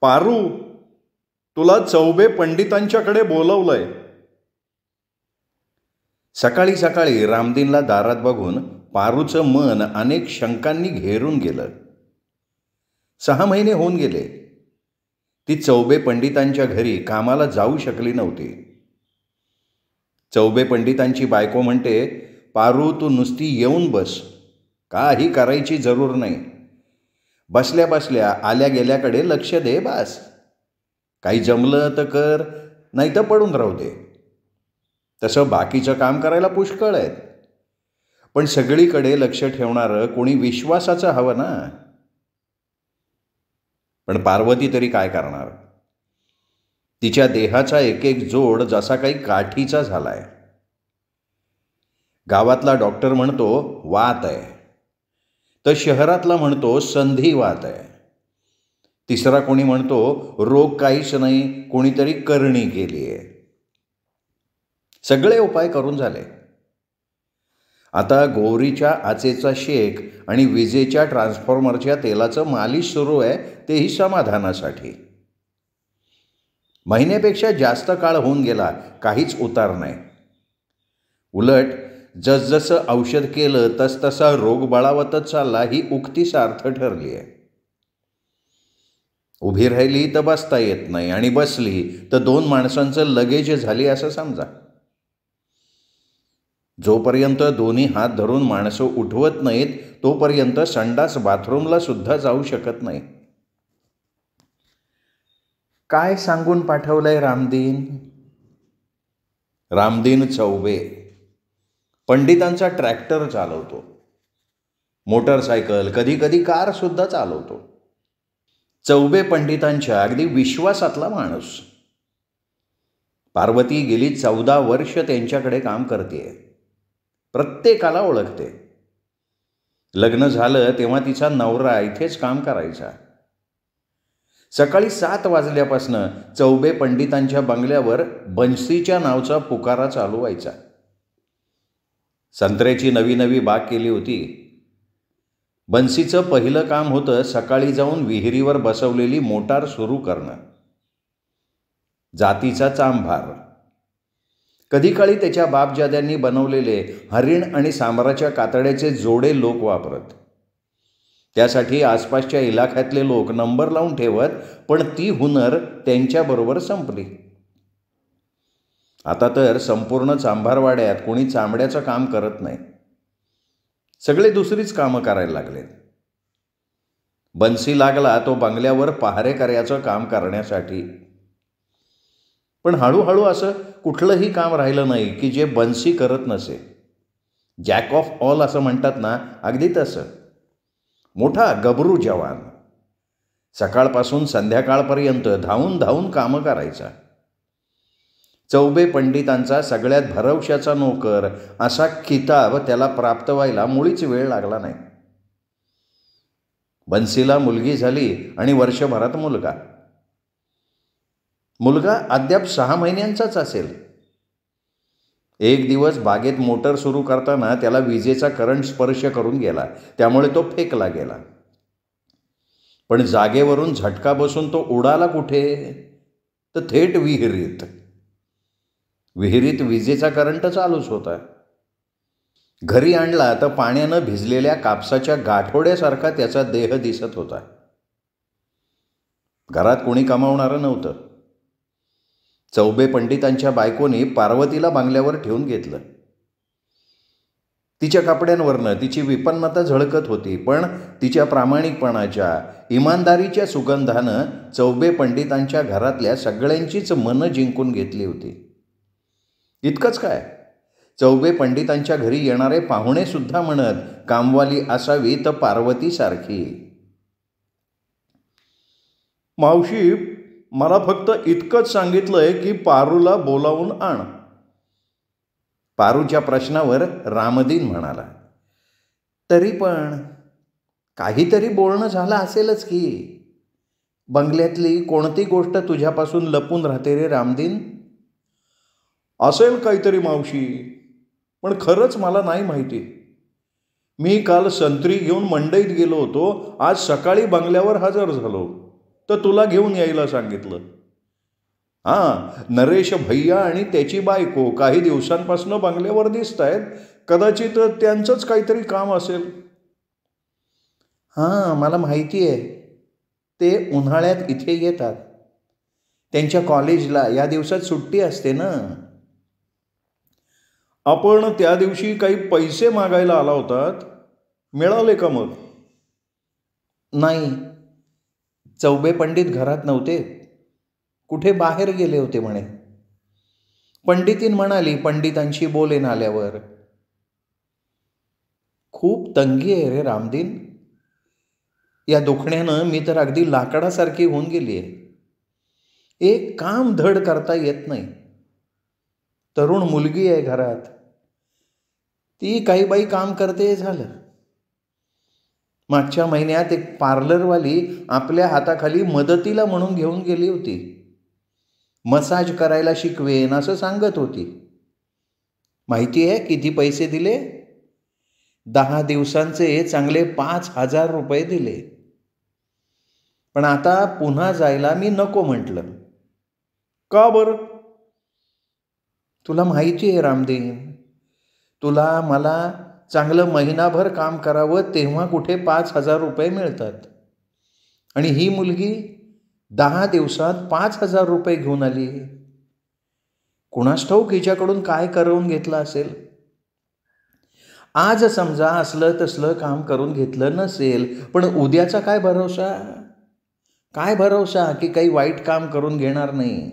पारू, तुला चौबे पंडितांच्याकडे बोलवलंय. सकाळी सकाळी रामदीनला दारात बघून पारूचं मन अनेक शंकांनी घेरून गेलं. 6 महिने होऊन गेले. ती चौबे पंडितांच्या घरी कामाला जाऊ शकली नव्हती. चौबे पंडितांची बायको म्हणते, पारू, तू नुसती येऊन बस, काही करायची जरूर नाही. बसल्या बसल्या आल्या गेल्याकडे लक्ष दे बास. काही जमलं तर कर, नाही तर पडून राहू दे. तसं बाकीचं काम करायला पुष्कळ आहेत, पण सगळीकडे लक्ष ठेवणारं कोणी विश्वासाचं हवं ना. पण पार्वती तरी काय करणार? तिच्या देहाचा एक एक जोड जसा काही काठीचा झालाय. गावातला डॉक्टर म्हणतो वात आहे, तर शहरातला म्हणतो संधिवात आहे. तिसरा कोणी म्हणतो रोग काहीच नाही, कोणीतरी करणी केली आहे. सगळे उपाय करून झाले. आता गोवरीच्या आचेचा शेक आणि विजेच्या ट्रान्सफॉर्मरच्या तेलाचं मालिश सुरू आहे, तेही समाधानासाठी. महिन्यापेक्षा जास्त काळ होऊन गेला, काहीच उतार नाही. उलट जसजसं औषध केलं तसतसा रोग बळावतच चालला, ही उक्ती सार्थ ठरली आहे. उभी राहिली तर बसता येत नाही, आणि बसली तर 2 माणसांचं लगेज झाली असं समजा. जोपर्यंत दोन्ही हात धरून माणसं उठवत नाहीत तोपर्यंत संडास बाथरूमला सुद्धा जाऊ शकत नाही. काय सांगून पाठवलंय रामदीन? रामदीन चौबे पंडितांचा ट्रॅक्टर चालवतो, मोटरसायकल, कधी कधी कार सुद्धा चालवतो. चौबे पंडितांच्या अगदी विश्वासातला माणूस. पार्वती गेली 14 वर्ष त्यांच्याकडे काम करते. प्रत्येकाला ओळखते. लग्न झालं तेव्हा तिचा नवरा इथेच काम करायचा. सकाळी 7 वाजल्यापासनं चौबे पंडितांच्या बंगल्यावर बन्सीच्या नावचा पुकारा चालू व्हायचा. संत्र्याची नवी नवी बाग केली होती. बन्सीचं पहिलं काम होतं सकाळी जाऊन विहिरीवर बसवलेली मोटार सुरू करणं. जातीचा चांभार. कधी काळी त्याच्या बापजाद्यांनी बनवलेले हरिण आणि सांबराच्या कातड्याचे जोडे लोक वापरत. त्यासाठी आसपासच्या इलाख्यातले लोक नंबर लावून ठेवत, पण ती हुनर त्यांच्याबरोबर संपली. आता तर संपूर्ण चांभारवाड्यात कोणी चांबड्याचं काम करत नाही. सगळे दुसरीच कामं करायला लागलेत. बन्सी लागला तो बंगल्यावर पहारेकऱ्याचं काम करण्यासाठी. पण हळूहळू असं कुठलंही काम राहिलं नाही की जे बन्सी करत नसे. जॅक ऑफ ऑल असं म्हणतात ना, अगदी तसं. मोठा गबरू जवान. सकाळपासून संध्याकाळपर्यंत धावून धावून कामं करायचा. चौबे पंडितांचा सगळ्यात भरवशाचा नोकर असा खिताब त्याला प्राप्त व्हायला मुळीच वेळ लागला नाही. बन्सीला मुलगी झाली आणि वर्षभरात मुलगा. मुलगा अद्याप 6 महिन्यांचाच असेल. एक दिवस बागेत मोटर सुरू करताना त्याला विजेचा करंट स्पर्श करून गेला, त्यामुळे तो फेकला गेला. पण जागेवरून झटका बसून तो उडाला कुठे? तर थेट विहिरीत. विहिरीत विजेचा करंट चालूच होता. घरी आणला तर पाण्यानं भिजलेल्या कापसाच्या गाठोड्यासारखा त्याचा देह दिसत होता. घरात कोणी कमावणारं नव्हतं. चौबे पंडितांच्या बायकोनी पार्वतीला बंगल्यावर ठेवून घेतलं. तिच्या कपड्यांवरनं तिची विपन्नता झळकत होती, पण तिच्या प्रामाणिकपणाच्या, इमानदारीच्या सुगंधानं चौबे पंडितांच्या घरातल्या सगळ्यांचीच मनं जिंकून घेतली होती. इतकंच काय, चौबे पंडितांच्या घरी येणारे पाहुणे सुद्धा म्हणत, कामवाली असावी तर पार्वतीसारखी. मावशी, मला फक्त इतकंच सांगितलंय की पारूला बोलावून आण. पारूच्या प्रश्नावर रामदीन म्हणाला, तरी पण काहीतरी बोलणं झालं असेलच की. बंगल्यातली कोणती गोष्ट तुझ्यापासून लपून राहते रे रामदीन? असेल काहीतरी मावशी, पण खरंच मला नाही माहिती. मी काल संत्री घेऊन मंडईत गेलो होतो, आज सकाळी बंगल्यावर हजर झालो. तर तुला घेऊन यायला सांगितलं. हां, नरेश भैया आणि त्याची बायको काही दिवसांपासून बंगल्यावर दिसत आहेत. कदाचित त्यांचंच काहीतरी काम असेल. हां, मला माहिती आहे. ते उन्हाळ्यात इथे येतात. त्यांच्या कॉलेजला या दिवसात सुट्टी असते ना. आपण त्या दिवशी काही पैसे मागायला आला होतात, मिळाले का मग? नाही, चौबे पंडित घरात नव्हते, कुठे बाहेर गेले होते म्हणे. पंडितीन म्हणाली पंडितांशी बोलेन आल्यावर. खूप तंगी आहे रे रामदीन. या दुखण्यानं मी तर अगदी लाकडासारखी होऊन गेली आहे. एक काम धड करता येत नाही. तरुण मुलगी आहे घरात, ती काही बाई काम करते झालं. मागच्या महिन्यात एक पार्लरवाली आपल्या हाताखाली मदतीला म्हणून घेऊन गेली होती. मसाज करायला शिकवेन असं सांगत होती. माहिती आहे किती पैसे दिले? 10 दिवसांचे चांगले 5,000 रुपये दिले. पण आता पुन्हा जायला मी नको म्हटलं. का बरं? तुला माहिती आहे रामदीन, तुला मला चांगलं महिनाभर काम करावं तेव्हा कुठे 5,000 रुपये मिळतात. आणि ही मुलगी 10 दिवसात 5,000 रुपये घेऊन आली. कुणास ठाऊक हिच्याकडून काय करवून घेतलं असेल. आज समजा असलं तसलं काम करून घेतलं नसेल, पण उद्याचा काय भरोसा? काय भरोसा की काही वाईट काम करून घेणार नाही.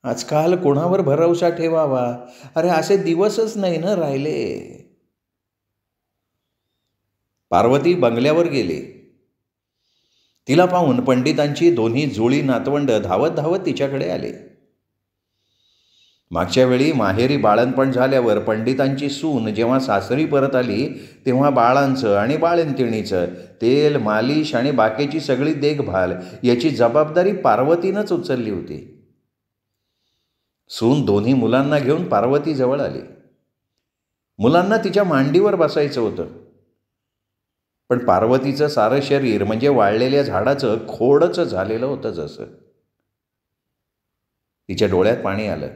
आजकाल कोणावर भरोसा ठेवावा? अरे असे दिवसच नाही ना राहिले. पार्वती बंगल्यावर गेली. तिला पाहून पंडितांची दोन्ही जुळी नातवंड धावत धावत तिच्याकडे आले. मागच्या वेळी माहेरी बाळंतपण झाल्यावर पंडितांची सून जेव्हा सासरी परत आली तेव्हा बाळांचं आणि बाळंतिणीचं तेल, मालिश आणि बाकीची सगळी देखभाल याची जबाबदारी पार्वतीनंच उचलली होती. सून दोन्ही मुलांना घेऊन पार्वती जवळ आली. मुलांना तिच्या मांडीवर बसायचं होतं, पण पार्वतीचं सारं शरीर म्हणजे वाळलेल्या झाडाचं खोडच झालेलं होतं जसं. तिच्या डोळ्यात पाणी आलं.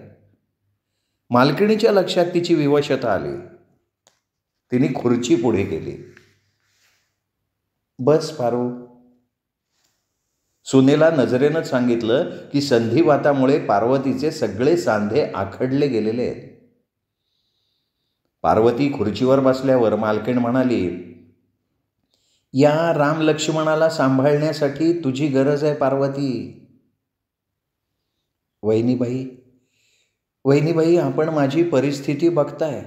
मालकिणीच्या लक्षात तिची विवशता आली. तिने खुर्ची पुढे केली. बस पारू. सुनेला नजरेनं सांगितलं की संधिवातामुळे पार्वतीचे सगळे सांधे आखडले गेलेले आहेत. पार्वती खुर्चीवर बसल्यावर मालकीण म्हणाली, या राम लक्ष्मणाला सांभाळण्यासाठी तुझी गरज आहे पार्वती. वहिनीबाई, आपण माझी परिस्थिती बघताय.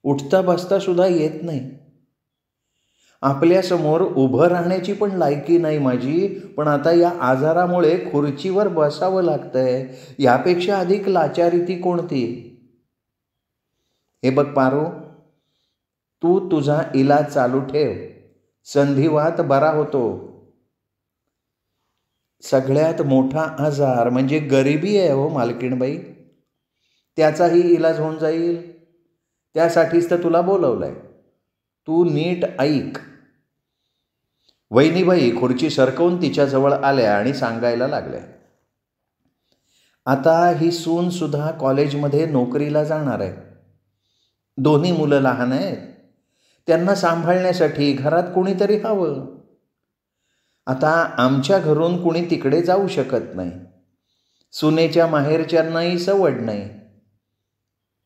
उठता बसता सुद्धा येत नाही. आपल्यासमोर उभं राहण्याची पण लायकी नाही माझी, पण आता या आजारामुळे खुर्चीवर बसावं लागतंय. यापेक्षा अधिक लाचारी ती कोणती? हे बघ पारो, तू तुझा इलाज चालू ठेव. संधिवात बरा होतो. सगळ्यात मोठा आजार म्हणजे गरिबी आहे हो मालकीणबाई. त्याचाही इलाज होऊन जाईल. त्यासाठीच तर तुला बोलवलंय. तू नीट ऐक. वहिनीबाई खुर्ची सरकवून तिच्याजवळ आल्या आणि सांगायला लागल्या, आता ही सून सुद्धा कॉलेजमध्ये नोकरीला जाणार आहे. दोन्ही मुलं लहान आहेत. त्यांना सांभाळण्यासाठी घरात कोणीतरी हवं. आता आमच्या घरून कुणी तिकडे जाऊ शकत नाही. सुनेच्या माहेरच्यांनाही सवड नाही.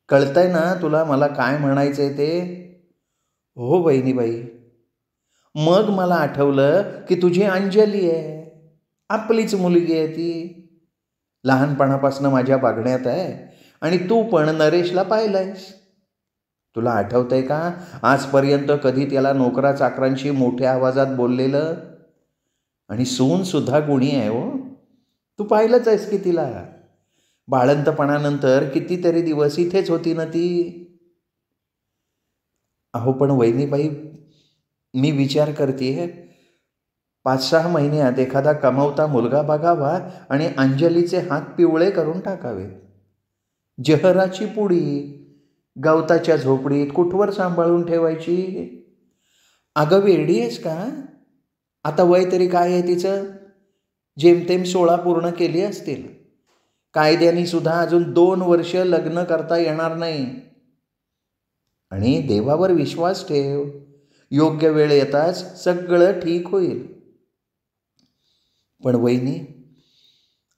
कळतंय ना तुला मला काय म्हणायचंय ते? हो वहिनीबाई. मग मला आठवलं की तुझी अंजली आहे. आपलीच मुलगी आहे ती. लहानपणापासून माझ्या बघण्यात आहे आणि तू पण नरेशला पाहिलंयस. तुला आठवतंय का आजपर्यंत कधी त्याला नोकरा चाकरांशी मोठ्या आवाजात बोललेलं? आणि सून सुद्धा गुणी आहे हो. तू पाहिलंच आहेस की तिला. बाळंतपणानंतर कितीतरी दिवस इथेच होती ना ती. अहो पण वहिनीबाई, मी विचार करते 5-6 महिन्यात एखादा कमावता मुलगा बघावा आणि अंजलीचे हात पिवळे करून टाकावे. जहराची पुडी गवताच्या झोपडीत कुठवर सांभाळून ठेवायची? अगं वेडी आहेस का? आता वय तरी काय आहे तिचं? जेमतेम 16 पूर्ण केली असतील. कायद्याने सुद्धा अजून 2 वर्ष लग्न करता येणार नाही. आणि देवावर विश्वास ठेव, योग्य वेळ येताच सगळं ठीक होईल. पण वहिनी,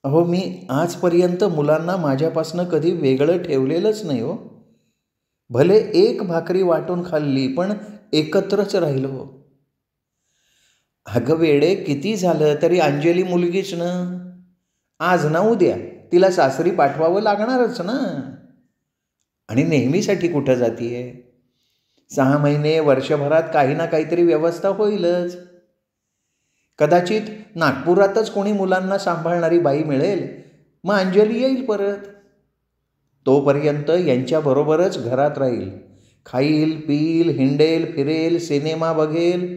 अहो मी आजपर्यंत मुलांना माझ्यापासनं कधी वेगळं ठेवलेलंच नाही हो. भले एक भाकरी वाटून खाल्ली पण एकत्रच राहिलो. अगं वेडे, किती झालं तरी अंजली मुलगीच ना. आज ना उद्या तिला सासरी पाठवावं लागणारच ना. आणि नेहमीसाठी कुठं जातीये? 6 महिने, वर्षभरात काही ना काहीतरी व्यवस्था होईलच. कदाचित नागपुरातच कोणी मुलांना सांभाळणारी बाई मिळेल, मग अंजली येईल परत. तोपर्यंत यांच्याबरोबरच घरात राहील. खाईल, पिईल, हिंडेल, फिरेल, सिनेमा बघेल.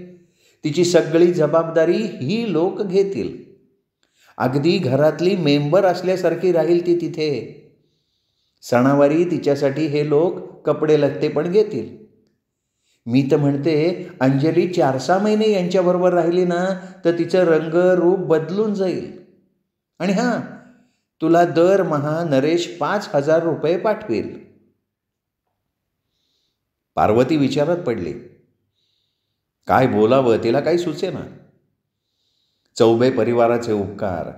तिची सगळी जबाबदारी ही लोक घेतील. अगदी घरातली मेंबर असल्यासारखी राहील ती तिथे. सणावारी तिच्यासाठी हे लोक कपडे लत्ते पण घेतील. मी तर म्हणते अंजली 4-6 महिने यांच्याबरोबर राहिली ना तर तिचं रंग रूप बदलून जाईल. आणि हां, तुला दरमहा नरेश 5,000 रुपये पाठवेल. पार्वती विचारात पडली. काय बोलावं तिला काही सुचेना. चौबे परिवाराचे उपकार,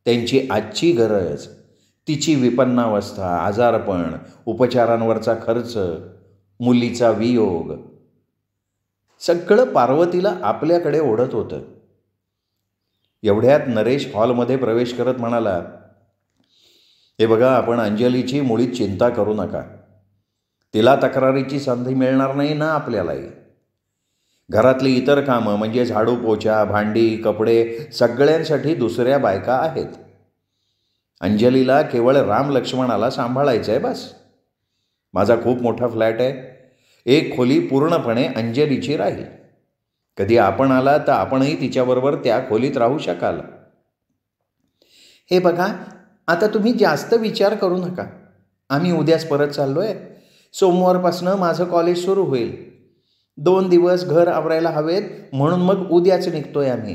त्यांची आजची गरज, तिची विपन्नावस्था, आजारपण, उपचारांवरचा खर्च, मुलीचा वियोग, सगळं पार्वतीला आपल्याकडे ओढत होतं. एवढ्यात नरेश हॉलमध्ये प्रवेश करत म्हणाला, हे बघा, आपण अंजलीची मुळीच चिंता करू नका. तिला तक्रारीची संधी मिळणार नाही ना आपल्यालाही. घरातली इतर कामं म्हणजे झाडू, पोछा, भांडी, कपडे सगळ्यांसाठी दुसऱ्या बायका आहेत. अंजलीला केवळ राम लक्ष्मणाला सांभाळायचं आहे बस. माझा खूप मोठा फ्लॅट आहे. एक खोली पूर्णपणे अंजलीची राहील. कधी आपण आला तर आपणही तिच्याबरोबर त्या खोलीत राहू शकाल. हे बघा, आता तुम्ही जास्त विचार करू नका. आम्ही उद्याच परत चाललोय. सोमवारपासनं माझं कॉलेज सुरू होईल. 2 दिवस घर आवरायला हवेत म्हणून मग उद्याच निघतोय आम्ही.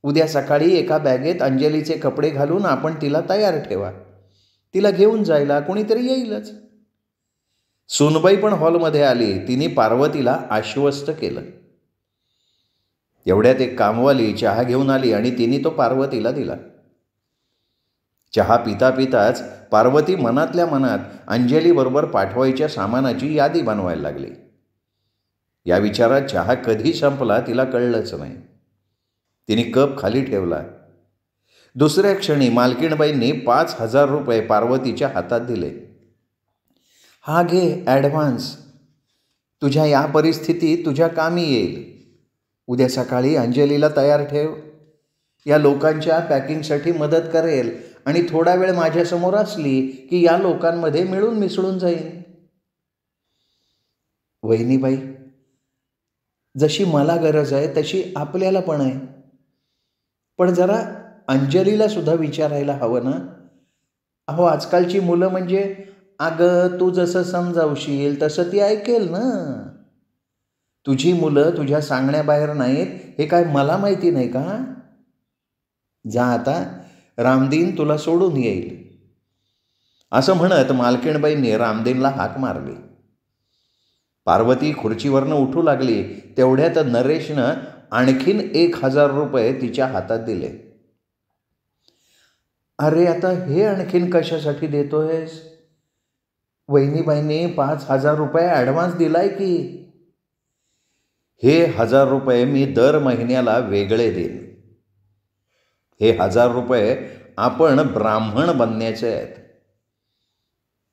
उद्या सकाळी एका बॅगेत अंजलीचे कपडे घालून आपण तिला तयार ठेवा. तिला घेऊन जायला कोणीतरी येईलच. सुनबाई पण हॉलमध्ये आली. तिने पार्वतीला आश्वस्त केलं. एवढ्यात एक कामवाली चहा घेऊन आली आणि तिने तो पार्वतीला दिला. चहा पिता पिताच पार्वती मनातल्या मनात अंजलीबरोबर पाठवायच्या सामानाची यादी बनवायला लागली. या विचारात चहा कधी संपला तिला कळलंच नाही. तिने कप खाली ठेवला. दुसऱ्या क्षणी मालकीणबाईंनी 5,000 रुपये पार्वतीच्या हातात दिले. हा घे ॲडव्हान्स. तुझ्या या परिस्थितीत तुझ्या कामी येईल. उद्या सकाळी अंजलीला तयार ठेव. या लोकांच्या पॅकिंगसाठी मदत करेल आणि थोडा वेळ माझ्यासमोर असली की या लोकांमध्ये मिळून मिसळून जाईल. वहिनीबाई, जशी मला गरज आहे तशी आपल्याला पण आहे. पण जरा अंजलीला सुद्धा विचारायला हवं ना. अहो, आजकालची मुलं म्हणजे, अगं तू जसं समजावशील तसं ती ऐकेल ना. तुझी मुलं तुझ्या सांगण्याबाहेर नाहीत हे काय मला माहिती नाही का? जा आता, रामदीन तुला सोडून येईल. असं म्हणत मालकीणबाईंनी रामदीनला हाक मारली. पार्वती खुर्चीवरनं उठू लागली. तेवढ्यात नरेशनं आणखीन 1,000 रुपये तिच्या हातात दिले. अरे, आता हे आणखीन कशासाठी देतोयस? वहिनीबाईंनी 5,000 रुपये ॲडव्हान्स दिलाय की. हे 1,000 रुपये मी दर महिन्याला वेगळे देईन. हे 1,000 रुपये आपण ब्राह्मण बनण्याचे आहेत.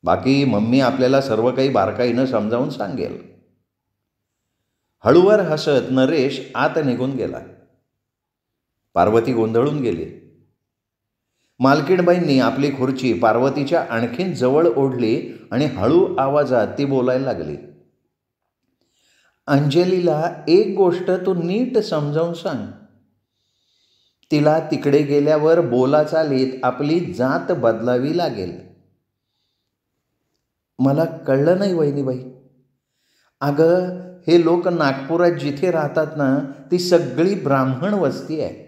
बाकी मम्मी आपल्याला सर्व काही बारकाईनं समजावून सांगेल. हळूवार हसत नरेश आत निघून गेला. पार्वती गोंधळून गेली. मालकीणबाईंनी आपली खुर्ची पार्वतीच्या आणखीन जवळ ओढली आणि हळू आवाजात ती बोलायला लागली. अंजलीला एक गोष्ट तू नीट समजावून सांग. तिला तिकडे गेल्यावर बोलाचालीत आपली जात बदलावी लागेल. मला कळलं नाही वहिनीबाई. अगं, हे लोक नागपुरात जिथे राहतात ना, ती सगळी ब्राह्मण वस्ती आहे.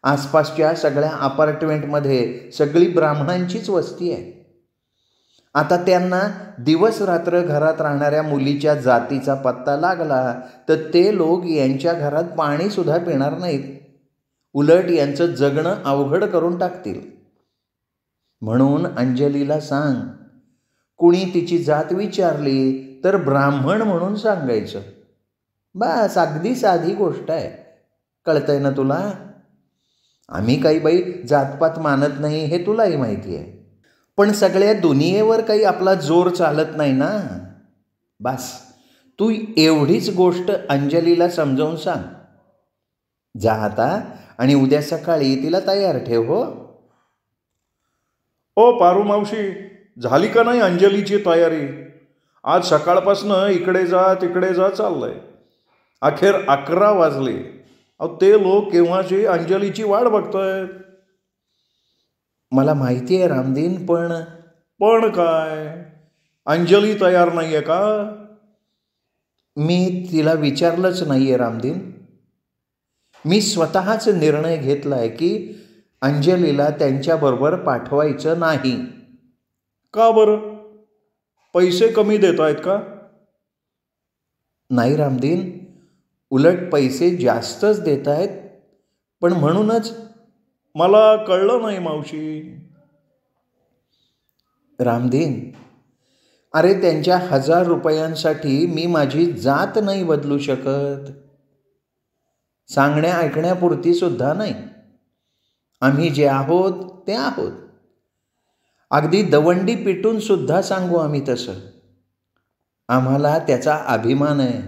आसपासच्या सगळ्या अपार्टमेंटमध्ये सगळी ब्राह्मणांचीच वस्ती आहे. आता त्यांना दिवस रात्र घरात राहणाऱ्या मुलीच्या जातीचा पत्ता लागला तर ते लोक यांच्या घरात पाणीसुद्धा पिणार नाहीत, उलट यांचं जगणं अवघड करून टाकतील. म्हणून अंजलीला सांग, कुणी तिची जात विचारली तर ब्राह्मण म्हणून सांगायचं. बस, अगदी साधी गोष्ट आहे. कळतंय ना तुला? आम्ही काही बाई जातपात मानत नाही हे तुलाही माहिती आहे, पण सगळ्या दुनियेवर काही आपला जोर चालत नाही ना. बस, तू एवढीच गोष्ट अंजलीला समजावून सांग. जा आता आणि उद्या सकाळी तिला तयार ठेव. हो ओ पारू मावशी, झाली का नाही अंजलीची तयारी? आज सकाळपासनं इकडे जा तिकडे जा चाललंय. अखेर 11 वाजले. अहो, ते लोक केव्हाची अंजलीची वाट बघतायत. मला माहिती आहे रामदीन, पण काय, अंजली तयार नाही आहे का? मी तिला विचारलंच नाही आहे रामदीन. मी स्वतःच निर्णय घेतला आहे की अंजलीला त्यांच्याबरोबर पाठवायचं नाही. का बरं? पैसे कमी देत आहेत का? नाही रामदीन, उलट पैसे जास्तच देत आहेत. पण म्हणूनच मला कळलं नाही मावशी. रामदीन, अरे त्यांच्या 1000 रुपयांसाठी मी माझी जात नाही बदलू शकत. सांगण्या ऐकण्यापुरती सुद्धा नाही. आम्ही जे आहोत ते आहोत. अगदी दवंडी पिटून सुद्धा सांगू आम्ही तसं. आम्हाला त्याचा अभिमान आहे.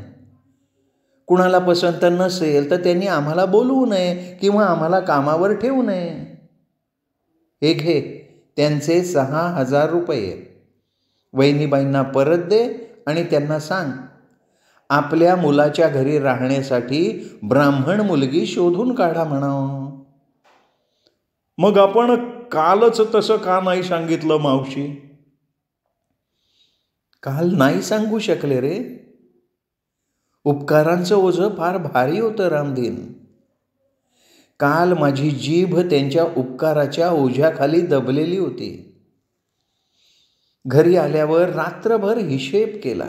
कुणाला पसंत नसेल तर त्यांनी आम्हाला बोलवू नये किंवा आम्हाला कामावर ठेवू नये. हे घे त्यांचे 6000 रुपये. वहिनीबाईंना परत दे आणि त्यांना सांग, आपल्या मुलाच्या घरी राहण्यासाठी ब्राह्मण मुलगी शोधून काढा म्हणावं. मग आपण कालच तसं का नाही सांगितलं मावशी? काल नाही सांगू शकले रे. उपकारांचं ओझं फार भारी होतं रामदीन. काल माझी जीभ त्यांच्या उपकाराच्या ओझ्याखाली दबलेली होती. घरी आल्यावर रात्रभर हिशेब केला.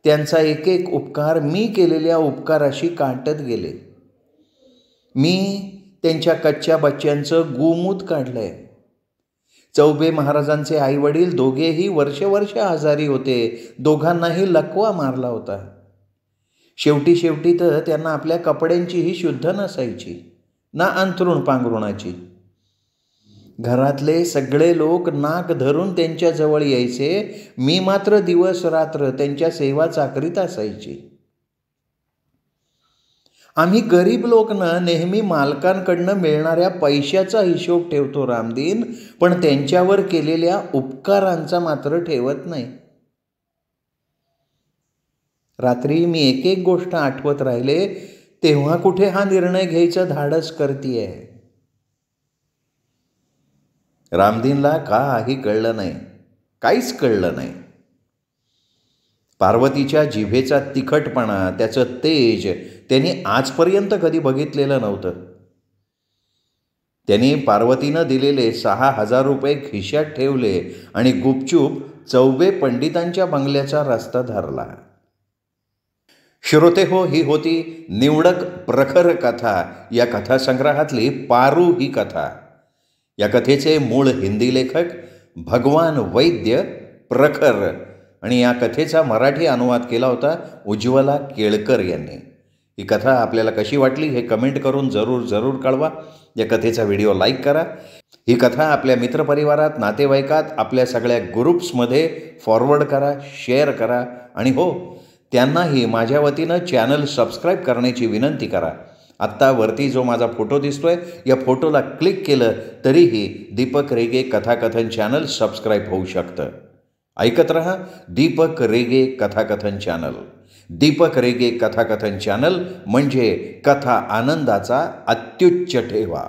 त्यांचा एक एक उपकार मी केलेल्या उपकाराशी काटत गेले. मी त्यांच्या कच्च्या बच्च्यांचं गोमूत काढलंय. चौबे महाराजांचे आईवडील दोघेही वर्ष आजारी होते. दोघांनाही लकवा मारला होता. शेवटी तर त्यांना आपल्या कपड्यांचीही शुद्ध नसायची, ना अंथरूण पांघरुणाची. घरातले सगळे लोक नाक धरून त्यांच्या जवळ यायचे. मी मात्र दिवस रात्र त्यांच्या सेवा चाकरीत असायची. आम्ही गरीब लोकनं नेहमी मालकांकडनं मिळणाऱ्या पैशाचा हिशोब ठेवतो रामदीन, पण त्यांच्यावर केलेल्या उपकारांचा मात्र ठेवत नाही. रात्री मी एक एक गोष्ट आठवत राहिले तेव्हा कुठे हा निर्णय घ्यायचा धाडस करतीये. रामदीनला काही कळलं नाही, काहीच कळलं नाही. पार्वतीच्या जिभेचा तिखटपणा, त्याचं तेज त्यांनी आजपर्यंत कधी बघितलेलं नव्हतं. त्यांनी पार्वतीनं दिलेले 6000 रुपये खिशात ठेवले आणि गुपचूप चौबे पंडितांच्या बंगल्याचा रस्ता धरला. श्रोते हो, ही होती निवडक प्रखर कथा. या कथासंग्रहातली पारू ही कथा. या कथेचे मूळ हिंदी लेखक भगवान वैद्य प्रखर आणि या कथेचा मराठी अनुवाद केला होता उज्ज्वला केळकर यांनी. ही कथा आपल्याला कशी वाटली हे कमेंट करून जरूर कळवा. या कथेचा व्हिडिओ लाईक करा. ही कथा आपल्या मित्रपरिवारात, नातेवाईकात, आपल्या सगळ्या ग्रुप्समध्ये फॉरवर्ड करा, शेअर करा आणि हो, त्यांनाही माझ्या वतीनं चॅनल सबस्क्राईब करण्याची विनंती करा. आत्ता वरती जो माझा फोटो दिसतोय, या फोटोला क्लिक केलं तरीही दीपक रेगे कथाकथन चॅनल सबस्क्राईब होऊ शकतं. ऐकत रहा दीपक रेगे कथाकथन चॅनल. दीपक रेगे कथाकथन चॅनल म्हणजे कथा आनंदाचा अत्युच्च ठेवा.